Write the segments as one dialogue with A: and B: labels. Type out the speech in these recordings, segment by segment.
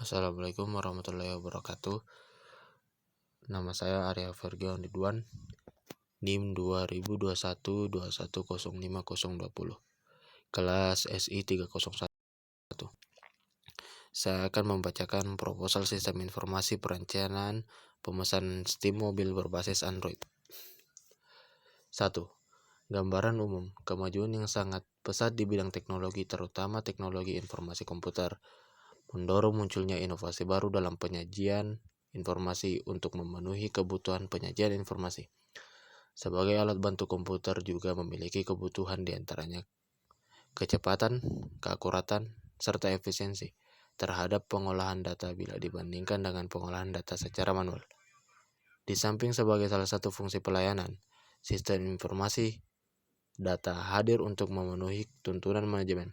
A: Assalamualaikum warahmatullahi wabarakatuh. Nama saya Arya Fergion Ridwan, NIM 202121050020, kelas SI 301. Saya akan membacakan proposal sistem informasi perencanaan pemesanan STIM mobil berbasis Android. 1. Gambaran umum. Kemajuan yang sangat pesat di bidang teknologi, terutama teknologi informasi komputer, mendorong munculnya inovasi baru dalam penyajian informasi untuk memenuhi kebutuhan penyajian informasi. Sebagai alat bantu, komputer juga memiliki kebutuhan diantaranya kecepatan, keakuratan, serta efisiensi terhadap pengolahan data bila dibandingkan dengan pengolahan data secara manual. Di samping sebagai salah satu fungsi pelayanan, sistem informasi data hadir untuk memenuhi tuntunan manajemen.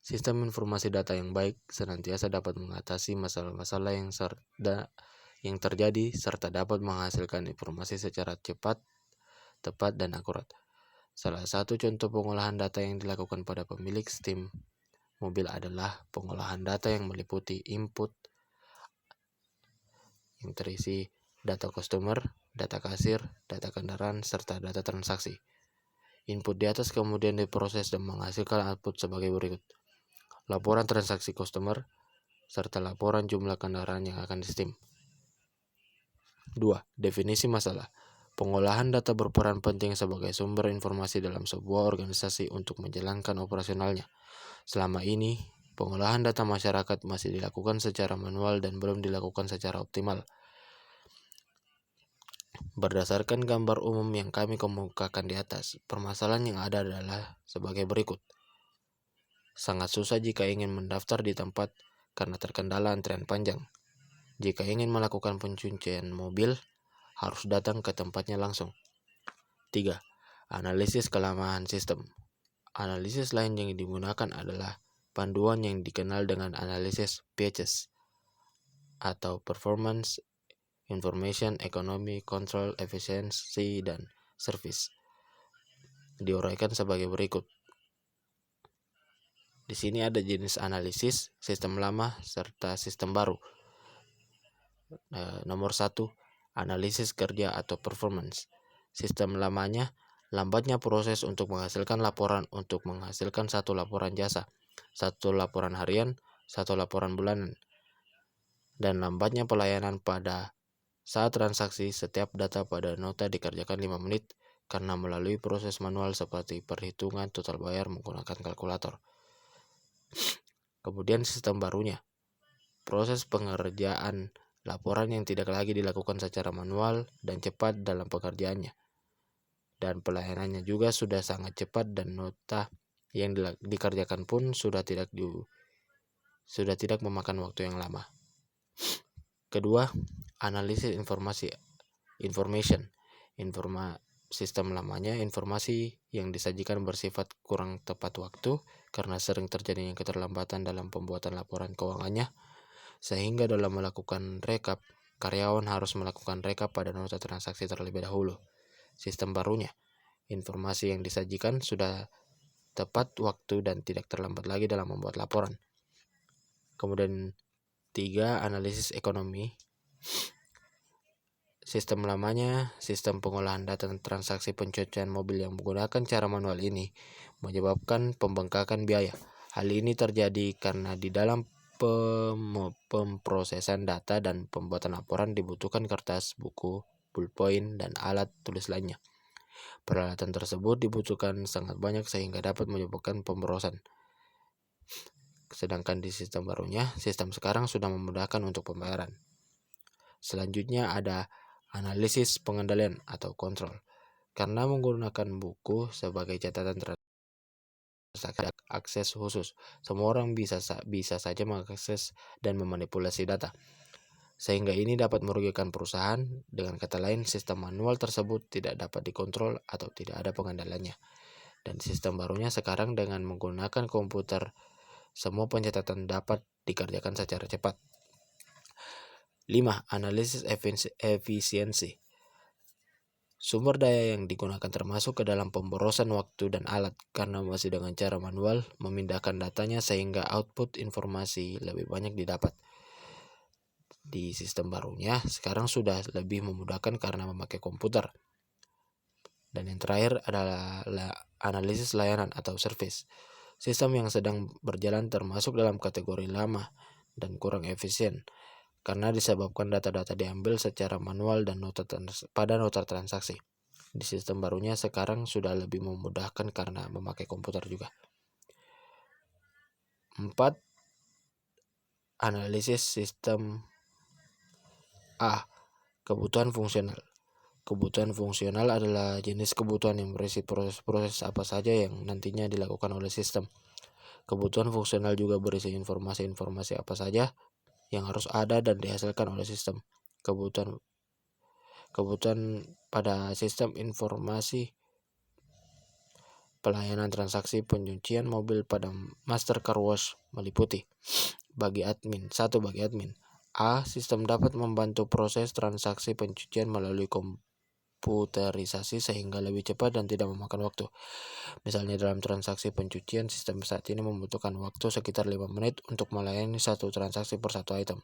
A: Sistem informasi data yang baik senantiasa dapat mengatasi masalah-masalah yang terjadi serta dapat menghasilkan informasi secara cepat, tepat, dan akurat. Salah satu contoh pengolahan data yang dilakukan pada pemilik STIM mobil adalah pengolahan data yang meliputi input yang terisi data customer, data kasir, data kendaraan, serta data transaksi. Input di atas kemudian diproses dan menghasilkan output sebagai berikut: laporan transaksi customer, serta laporan jumlah kendaraan yang akan di-STIM. 2. Definisi masalah. Pengolahan data berperan penting sebagai sumber informasi dalam sebuah organisasi untuk menjalankan operasionalnya. Selama ini, pengolahan data masyarakat masih dilakukan secara manual dan belum dilakukan secara optimal. Berdasarkan gambar umum yang kami kemukakan di atas, permasalahan yang ada adalah sebagai berikut. Sangat susah jika ingin mendaftar di tempat karena terkendala antrian panjang. Jika ingin melakukan pencucian mobil, harus datang ke tempatnya langsung. 3. Analisis kelemahan sistem. Analisis lain yang digunakan adalah panduan yang dikenal dengan analisis PHS atau Performance, Information, Economy, Control, Efficiency, dan Service. Diuraikan sebagai berikut. Di sini ada jenis analisis, sistem lama, serta sistem baru. Nomor 1, analisis kerja atau performance. Sistem lamanya, lambatnya proses untuk menghasilkan laporan untuk menghasilkan satu laporan jasa, satu laporan harian, satu laporan bulanan, dan lambatnya pelayanan pada saat transaksi. Setiap data pada nota dikerjakan 5 menit karena melalui proses manual seperti perhitungan total bayar menggunakan kalkulator. Kemudian sistem barunya, proses pengerjaan laporan yang tidak lagi dilakukan secara manual dan cepat dalam pekerjaannya, dan pelayanannya juga sudah sangat cepat dan nota yang dikerjakan pun sudah tidak memakan waktu yang lama. Kedua, analisis sistem lamanya, informasi yang disajikan bersifat kurang tepat waktu karena sering terjadinya keterlambatan dalam pembuatan laporan keuangannya, sehingga dalam melakukan rekap, karyawan harus melakukan rekap pada nota transaksi terlebih dahulu. Sistem barunya, informasi yang disajikan sudah tepat waktu dan tidak terlambat lagi dalam membuat laporan. Kemudian 3, analisis ekonomi. Sistem lamanya, sistem pengolahan data transaksi pencucian mobil yang menggunakan cara manual ini menyebabkan pembengkakan biaya. Hal ini terjadi karena di dalam pemprosesan data dan pembuatan laporan dibutuhkan kertas, buku, pulpen, dan alat tulis lainnya. Peralatan tersebut dibutuhkan sangat banyak sehingga dapat menyebabkan pemborosan. Sedangkan di sistem barunya, sistem sekarang sudah memudahkan untuk pembayaran. Selanjutnya ada analisis pengendalian atau kontrol. Karena menggunakan buku sebagai catatan akses khusus, semua orang bisa saja mengakses dan memanipulasi data, sehingga ini dapat merugikan perusahaan. Dengan kata lain, sistem manual tersebut tidak dapat dikontrol atau tidak ada pengendaliannya. Dan sistem barunya sekarang dengan menggunakan komputer, semua pencatatan dapat dikerjakan secara cepat. 5. Analisis efisiensi. Sumber daya yang digunakan termasuk ke dalam pemborosan waktu dan alat, karena masih dengan cara manual memindahkan datanya sehingga output informasi lebih banyak didapat. di sistem barunya sekarang sudah lebih memudahkan karena memakai komputer. Dan yang terakhir adalah analisis layanan atau service. Sistem yang sedang berjalan termasuk dalam kategori lama dan kurang efisien karena disebabkan data-data diambil secara manual dan pada nota transaksi. Di sistem barunya sekarang sudah lebih memudahkan karena memakai komputer juga. 4. Analisis sistem. A. Kebutuhan fungsional. Kebutuhan fungsional adalah jenis kebutuhan yang berisi proses-proses apa saja yang nantinya dilakukan oleh sistem. Kebutuhan fungsional juga berisi informasi-informasi apa saja yang harus ada dan dihasilkan oleh sistem. Kebutuhan pada sistem informasi pelayanan transaksi pencucian mobil pada Master Car Wash meliputi bagi admin. A. Sistem dapat membantu proses transaksi pencucian melalui komputerisasi sehingga lebih cepat dan tidak memakan waktu. Misalnya dalam transaksi pencucian, sistem saat ini membutuhkan waktu sekitar 5 menit untuk melayani satu transaksi per satu item.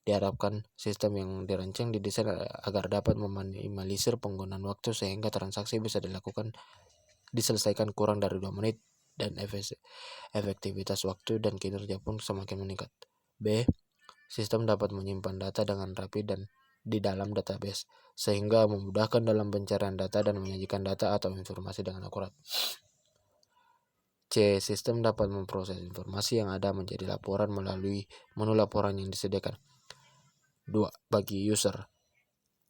A: Diharapkan sistem yang dirancang didesain agar dapat meminimalisir penggunaan waktu sehingga transaksi bisa diselesaikan kurang dari 2 menit dan efektivitas waktu dan kinerja pun semakin meningkat. B. Sistem dapat menyimpan data dengan rapi dan di dalam database sehingga memudahkan dalam pencarian data dan menyajikan data atau informasi dengan akurat. C. Sistem dapat memproses informasi yang ada menjadi laporan melalui menu laporan yang disediakan. 2. Bagi user.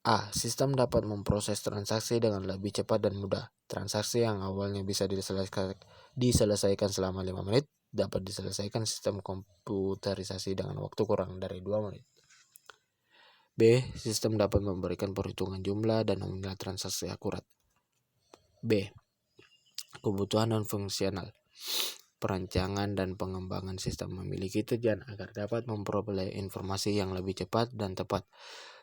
A: A. Sistem dapat memproses transaksi dengan lebih cepat dan mudah. Transaksi yang awalnya bisa diselesaikan selama 5 menit dapat diselesaikan sistem komputerisasi dengan waktu kurang dari 2 menit. B. Sistem dapat memberikan perhitungan jumlah dan nominal transaksi akurat. B. Kebutuhan non-fungsional. Perancangan dan pengembangan sistem memiliki tujuan agar dapat memperoleh informasi yang lebih cepat dan tepat,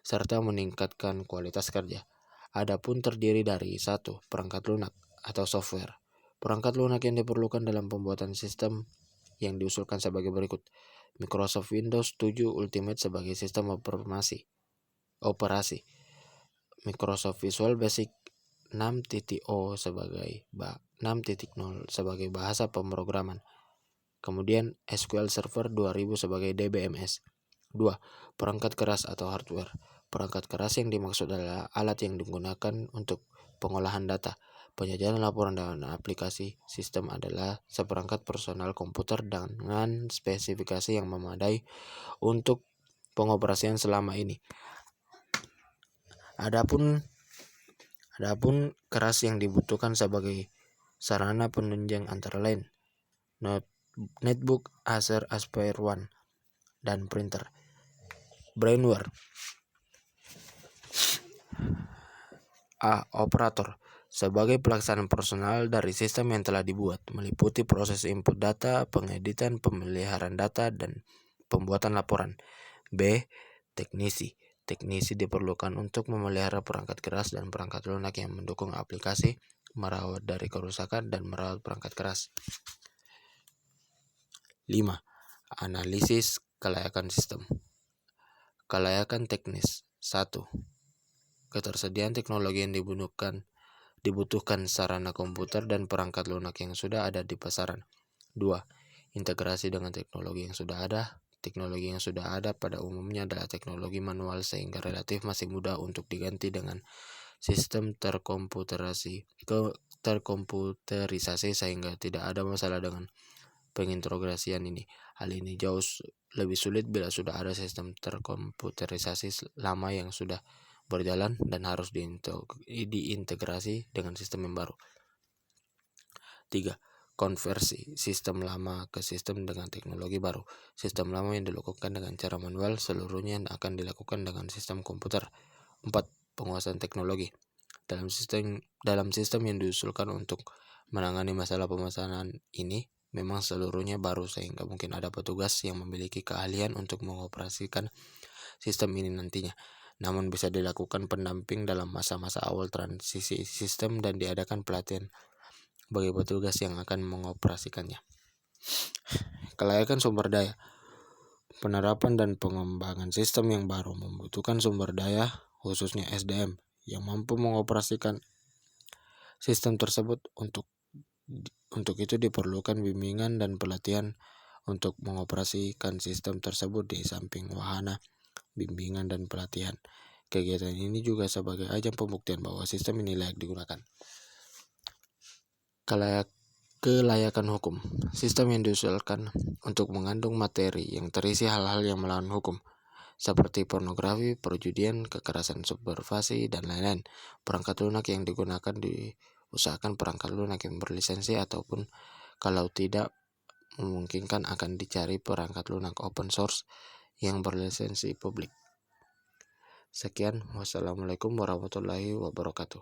A: serta meningkatkan kualitas kerja. Adapun terdiri dari 1. Perangkat lunak atau software. Perangkat lunak yang diperlukan dalam pembuatan sistem yang diusulkan sebagai berikut. Microsoft Windows 7 Ultimate sebagai sistem operasi. Microsoft Visual Basic 6.0 sebagai 6.0 sebagai bahasa pemrograman. Kemudian SQL Server 2000 sebagai DBMS. 2. Perangkat keras atau hardware. Perangkat keras yang dimaksud adalah alat yang digunakan untuk pengolahan data, penyajian laporan dan aplikasi. Sistem adalah seperangkat personal komputer dengan spesifikasi yang memadai untuk pengoperasian selama ini. Adapun keras yang dibutuhkan sebagai sarana penunjang antara lain netbook Acer Aspire One dan printer. Brainware. A. Operator sebagai pelaksanaan personal dari sistem yang telah dibuat, meliputi proses input data, pengeditan, pemeliharaan data, dan pembuatan laporan. B. Teknisi. Teknisi diperlukan untuk memelihara perangkat keras dan perangkat lunak yang mendukung aplikasi, merawat dari kerusakan, dan merawat perangkat keras. 5. Analisis kelayakan sistem. Kelayakan teknis. 1. Ketersediaan teknologi yang dibutuhkan sarana komputer dan perangkat lunak yang sudah ada di pasaran. 2. Integrasi dengan teknologi yang sudah ada. Teknologi yang sudah ada pada umumnya adalah teknologi manual sehingga relatif masih mudah untuk diganti dengan sistem terkomputerisasi sehingga tidak ada masalah dengan pengintegrasian ini. Hal ini jauh lebih sulit bila sudah ada sistem terkomputerisasi lama yang sudah berjalan dan harus diintegrasi dengan sistem yang baru. 3. Konversi sistem lama ke sistem dengan teknologi baru. Sistem lama yang dilakukan dengan cara manual seluruhnya akan dilakukan dengan sistem komputer. 4. Penguasaan teknologi. Dalam sistem yang diusulkan untuk menangani masalah pemesanan ini memang seluruhnya baru sehingga mungkin ada petugas yang memiliki keahlian untuk mengoperasikan sistem ini nantinya. Namun bisa dilakukan pendamping dalam masa-masa awal transisi sistem dan diadakan pelatihan bagi petugas yang akan mengoperasikannya. Kelayakan sumber daya. Penerapan dan pengembangan sistem yang baru membutuhkan sumber daya, khususnya SDM, yang mampu mengoperasikan sistem tersebut. Untuk itu diperlukan bimbingan dan pelatihan untuk mengoperasikan sistem tersebut. Di samping wahana, bimbingan, dan pelatihan, kegiatan ini juga sebagai ajang pembuktian bahwa sistem ini layak digunakan. Kelayakan hukum. Sistem yang diusulkan untuk mengandung materi yang terisi hal-hal yang melawan hukum, seperti pornografi, perjudian, kekerasan subversif, dan lain-lain. Perangkat lunak yang digunakan diusahakan perangkat lunak yang berlisensi, ataupun kalau tidak memungkinkan akan dicari perangkat lunak open source yang berlisensi publik. Sekian, wassalamualaikum warahmatullahi wabarakatuh.